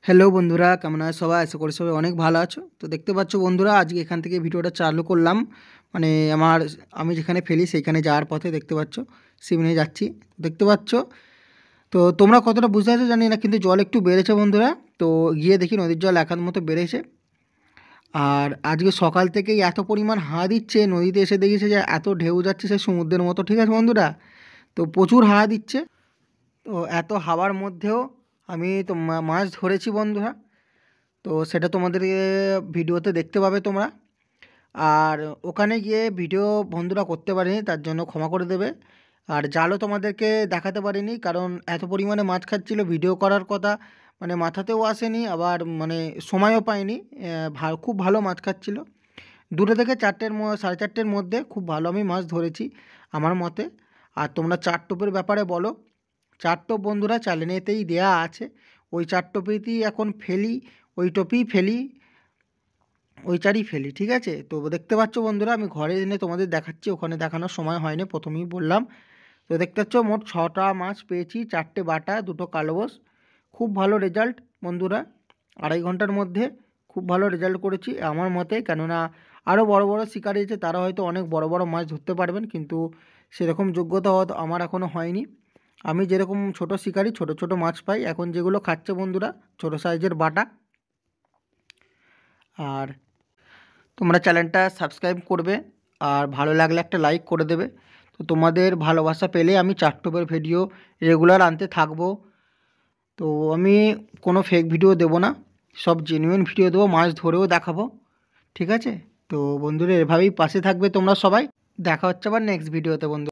Hello বন্ধুরা, কেমন আছো সবাই? আশা করি সবাই অনেক ভালো আছো। তো দেখতে পাচ্ছ বন্ধুরা, আজকে এখান থেকে ভিডিওটা চালু করলাম। মানে আমি যেখানে ফেলি সেইখানে যাওয়ার পথে দেখতে পাচ্ছ সিমনে যাচ্ছি। দেখতে পাচ্ছ, তো তোমরা কতটা বুঝতে পারছো জানি না, কিন্তু জল একটু বেড়েছে বন্ধুরা। তো গিয়ে দেখি নদীর জল একাত মতো বেড়েছে। আর আজকে সকাল থেকেই এত পরিমাণ হাওয়া দিচ্ছে, নদীতে এসে দেখেছে যে এত ঢেউ যাচ্ছে সে সমুদ্রের মতো, ঠিক আছে বন্ধুরা? তো প্রচুর হাওয়া দিচ্ছে। তো এত হাওয়ার মধ্যেও আমি তো মাছ ধরেছি বন্ধুরা। তো সেটা তোমাদেরকে ভিডিওতে দেখতে পাবে তোমরা। আর ওখানে গিয়ে ভিডিও বন্ধুরা করতে পারিনি, তার জন্য ক্ষমা করে দেবে। আর জালও তোমাদেরকে দেখাতে পারিনি, কারণ এত পরিমাণে মাছ খাচ্ছিল, ভিডিও করার কথা মানে মাথাতেও আসেনি, আবার মানে সময়ও পাইনি। খুব ভালো মাছ খাচ্ছিল। দুটো থেকে চারটের সাড়ে চারটের মধ্যে খুব ভালো আমি মাছ ধরেছি আমার মতে। আর তোমরা চার টোপের ব্যাপারে বলো। চার টোপ বন্ধুরা চ্যানেলেতেই দেয়া আছে, ওই চার টোপেতেই এখন ফেলি, ওই টোপেই ফেলি, ওই চারই ফেলি, ঠিক আছে? তো দেখতে পাচ্ছ বন্ধুরা, আমি ঘরে এনে তোমাদের দেখাচ্ছি, ওখানে দেখানোর সময় হয়নি, প্রথমেই বললাম। তো দেখতে পাচ্ছ মোট 6টা মাছ পেয়েছি, 4টে বাটা, 2টো কালোবোস। খুব ভালো রেজাল্ট বন্ধুরা, 2.5 ঘন্টার মধ্যে খুব ভালো রেজাল্ট করেছি আমার মতে। কেননা আরও বড় বড় শিকারি আছে, তারা হয়তো অনেক বড় বড় মাছ ধরতে পারবেন, কিন্তু সেরকম যোগ্যতা হয়তো আমার এখনও হয়নি। আমি যেরকম ছোট শিকারি, ছোট ছোট মাছ পাই এখন, যেগুলো খাচ্ছে বন্ধুরা ছোট সাইজের বাটা। আর তোমরা চ্যানেলটা সাবস্ক্রাইব করবে, আর ভালো লাগলে একটা লাইক করে দেবে। তো তোমাদের ভালোবাসা পেলে আমি চার টোপের ভিডিও রেগুলার আনতে থাকবো। তো আমি কোনো ফেক ভিডিও দেবো না, সব জেনুইন ভিডিও দেবো, মাছ ধরেও দেখাবো, ঠিক আছে? তো বন্ধুরা এভাবেই পাশে থাকবে তোমরা সবাই। দেখা হচ্ছে আবার নেক্সট ভিডিওতে বন্ধু।